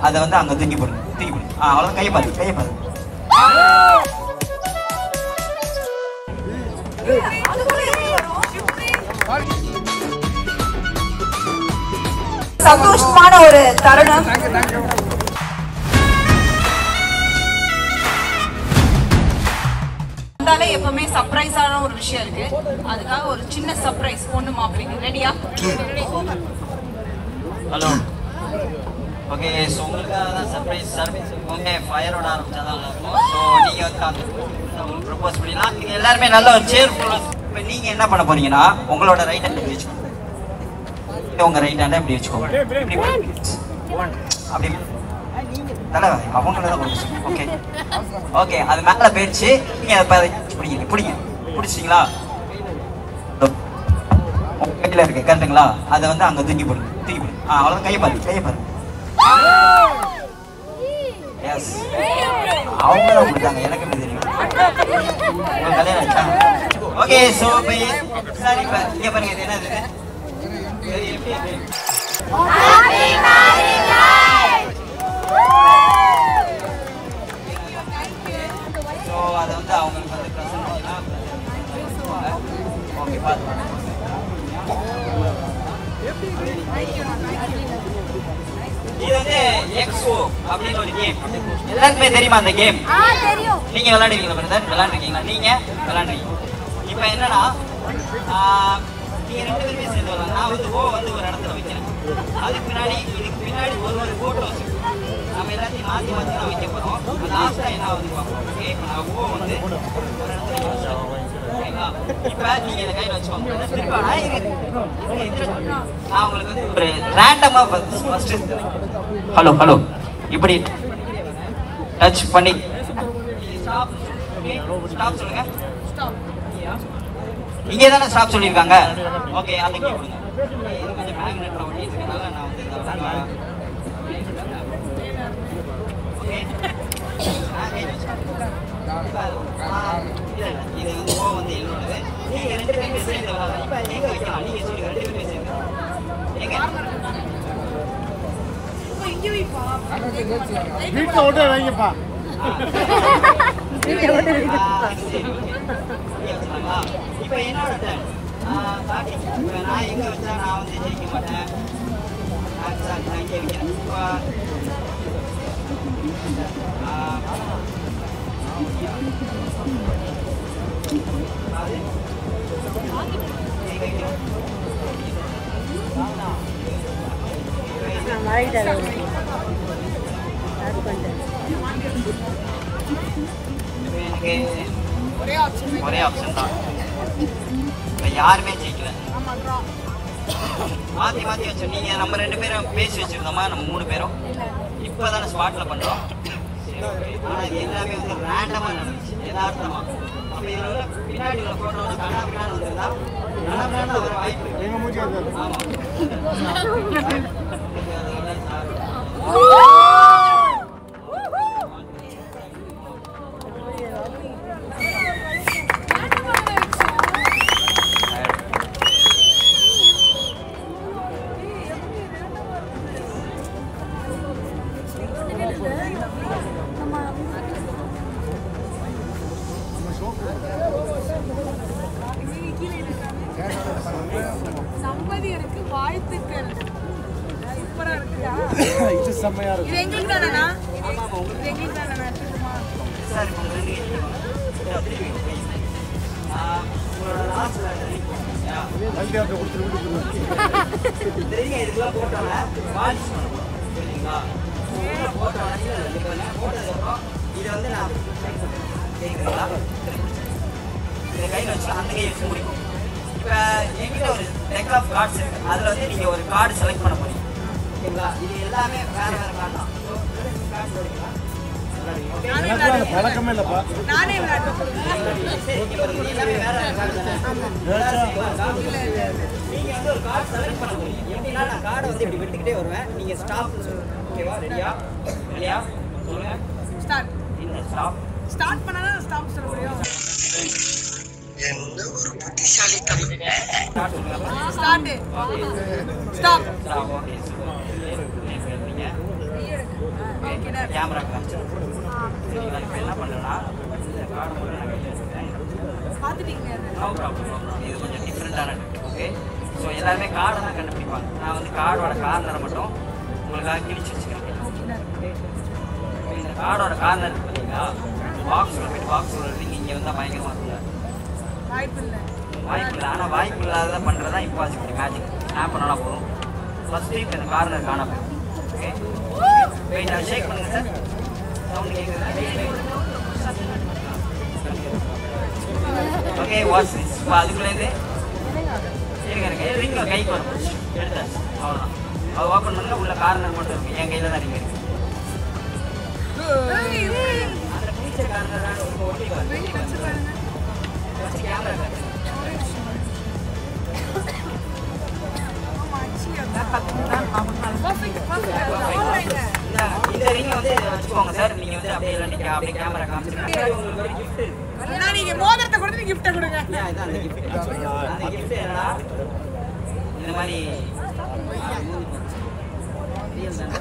அதை வந்து அங்க தூக்கி போடுங்க. அவ்வளவுதான். கையை பாரு. சந்தோஷமான ஒரு தருணம். எப்பவுமே சர்ப்ரைஸான ஒரு விஷயம் இருக்கு. அதுக்காக ஒரு சின்ன சர்ப்ரைஸ் பொண்ணு மாப்பிள்ளைக்கு. ரெடியா? ஹலோ. ஓகே, ஸோ உங்களுக்காக தான் சர்ப்ரைஸ். ஓகே, ஃபயரோட ஆரம்பிச்சாதான் இருக்கும். ஸோ நீங்கள் வந்து உங்களுக்கு ப்ரப்போஸ் பண்ணிடலாம். நீங்கள் எல்லாருமே நல்ல ஒரு சேர்ஃபுல்லாக. இப்போ நீங்கள் என்ன பண்ண போறீங்கன்னா உங்களோட ரைட் ஹேண்ட் இப்படி வச்சுக்கோங்க. உங்கள் ரைட் ஹேண்டை இப்படி வச்சுக்கோங்க. அப்படி தலை அவங்கள தான் கொடுத்து. ஓகே ஓகே, அது மேலே போயிடுச்சு. நீங்கள் அதை பிடிச்சிங்களா? உங்கள் கையில் இருக்கு கரெக்டுங்களா? அதை வந்து அங்கே தூக்கி போடுங்க. அவ்வளோதான். கையை பாரு. எஸ், அவங்க தான் கொடுத்தாங்க. எனக்கு எப்படி தெரியும்? உங்கள் கல்யாணம் ஆச்சா? ஓகே, ஸோ சார் இப்போ இங்கே பாருங்க. இது என்னது? ஸோ அதை வந்து அவங்களுக்கு வந்து ப்ரெசென்ட் பண்ணலாம். ஓகே, பார்த்து இது வந்து எக்ஸோ அப்படின்னு ஒரு கேம். எல்லாருக்குமே தெரியுமா அந்த கேம்? நீங்க விளையாடுவீங்களா பிரதர்? விளையாண்டுருக்கீங்களா? நீங்க விளையாண்டுருக்கீங்க. இப்போ என்னன்னா நீங்க 2 பேருமே சேர்ந்து வரலாம். நான் வந்து ஓ வந்து ஒரு இடத்துல வைக்கிறேன். இதுக்கு பின்னாடி ஒரு போட்டோ நம்ம எல்லாத்தையும் மாற்றி தான் வைக்க போறோம். லாஸ்டா என்ன வந்து பார்ப்போம். ஓகே, இப்போ நான் ஓ வந்து ஒரு இடத்துல வச்சேன். ஓகேங்களா? இப்போ நீங்க இதை கையில் வச்சுக்கோங்க. நான் உங்களுக்கு வந்து ஒரு ரேண்டமா ஃபர்ஸ்ட் ஹலோ இப்படி டச் பண்ணி ஸ்டாப் சொல்லுங்க. இங்கே தானே ஸ்டாப் சொல்லியிருக்காங்க. ஓகே, அதை கீ கொடுங்க. இது கொஞ்சம் மேக்னெட்ல ஒட்டிட்டு இருக்கனால நான் வந்து ஓகே இது வந்து ஓ வந்து என்னோடது. நீங்க 2 பேருமே சேர்ந்து வரலாம். இப்போ எங்க வைக்கலாம்? நீங்க சொல்லுங்க. 2 பேருமே சேர்ந்து எங்க? வீட்டுல ஓட்ட வைங்கப்பா. இப்போ என்னோட நான் எங்க வச்சா நான் வந்து ஜெயிக்க மாட்டேன். நான் இங்கே வைக்கிறேன். ஒரே ஆப்ஷன் தான். இப்போ யாருமே ஜெயிக்கல. மாற்றி வச்சோம். நீங்கள் நம்ம 2 பேரும் பேசி வச்சுருந்தோமா? நம்ம 3 பேரும் இப்போ தானே ஸ்பாட்டில் பண்ணுறோம். ஆனால் இது எல்லாமே வந்து ரேண்டமாக நடந்துச்சு, யதார்த்தமாக. அப்போ இதில் உள்ள பின்னாடி உள்ள ஃபோட்டோ கண்ணா வந்துருந்தா கண்ணா ஒரு வாய்ப்பு. ஆமாம். சம்பதியருக்கு வாழ்த்துக்கள். சூப்பரா இருக்குடா. இது செமையா இருக்கு. இது எங்களுக்கு தானேண்ணா? இது எங்களுக்கு தானேண்ணா? சார் உங்களோட லாஸ்ட்ல வண்டி அப்படியே கொடுத்துட்டு தெரியுங்க. இதுக்கெல்லாம் போட்டோம்னா பாலிஷ் பண்ணணும். சரிங்களா? போட்டதுக்கப்புறம் இதை வந்து நான் கேட்குறீங்களா? இதை கையில் வச்சு அந்த கையை வச்சு முடிக்கும். இப்போ எங்கிட்ட ஒரு டெக் ஆஃப் கார்ட்ஸ் இருக்குது. அதில் வந்து நீங்கள் ஒரு கார்டு செலக்ட் பண்ண போறீங்க. ஓகேங்களா? இது எல்லாமே வேறு கார்டு தான். பழக்கமே இல்லப்பா. நானே விளையாடுறேன். எல்லாமே வேற கார்டு தானே. நீங்க வந்து ஒரு கார்டு செலக்ட் பண்ண போறீங்க. எப்படின்னா நான் கார்டை வந்து இப்படி விட்டுக்கிட்டே வருவேன். நீங்க ஸ்டாப்னு சொல்லுங்க. ஓகேவா? ரெடியா சொல்லுங்க. ஸ்டார்ட். என்ன ஸ்டாப்? ஸ்டார்ட் பண்ணா ஸ்டாப் சொல்ல முடியும். என்ன ஒரு புத்திசாலித்தனம். ஸ்டார்ட். ஸ்டாப். ஓகே. கேமரா காமிச்சிடும். சரிங்களா? இப்போ என்ன பண்ணுறேன்னா இந்த கார்டு மட்டும் நான் கையில் வச்சுக்கிறேன். No problem. இது கொஞ்சம் டிஃப்ரெண்ட்டான ட்ரிக். ஓகே, ஸோ எல்லாருமே கார்டை தான் கண்டுபிடிப்பாங்க. நான் வந்து கார்டோட கார்னரை மட்டும் உங்களுக்காக கிழிச்சு வச்சுக்கிறேன். இந்த கார்டோட கார்னர் இருக்கு பார்த்தீங்களா, பாக்ஸில் போய்ட்டு பாக்ஸ் நீங்கள் இங்கே வந்தால் பயங்கரமாக இருக்குங்க. வாய்ப்பு இல்லை. ஆனால் வாய்ப்பு இல்லாத பண்ணுறதா இம்பாசிபிள் மேஜிக். ஸ்னாப் பண்ணால் போதும். ஃபஸ்ட்டு இப்போ இந்த கார்னர் காண போகும். ஓகே, வெயிட் அதை ஷேக் பண்ணுங்கள் சார். சவுண்டு கேட்குது. Okay, watch this. இப்போ அதுக்குள்ளேருந்து இருங்க ரிங் கைக்கு வரும் எடுத்தாச்சு. அவ்வளோதான். அது ஓப்பன் பண்ணால் உள்ள கார்னர் மட்டும் இருக்குது. என் கையில் தான் ரிங் இருக்குது. அந்த டீச்சர் கார்னர் ஒட்டி கேமரா இந்த ரிங் வந்து வச்சுக்கோங்க சார். நீங்க வந்து அப்படியே அப்படியே கேமரா காமிச்சிருக்கீங்க. உங்களுக்கு ஒரு gift இருக்கு. நீங்க மோதிரத்தை கொடுத்து gift கொடுங்க. இதான் அந்த gift. அந்த gift என்னன்னா இந்த மாதிரி ரியல் தானே.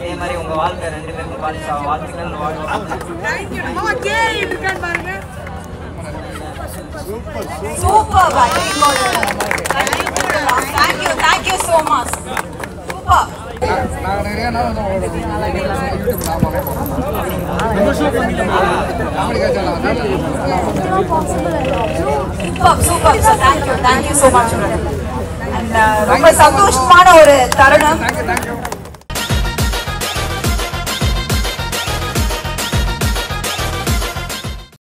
இதே மாதிரி உங்க வாழ்க்கை 2 பேருக்கும் பாலிஷ் வாழ்த்துக்கள். சூப்பர் பாய். Thank you so much. Super. நான் நிறைய நாள் வந்து யூடியூப் நாமாவே super sir. Thank you so much. ரொம்ப சந்தோஷமான ஒரு தருணம்.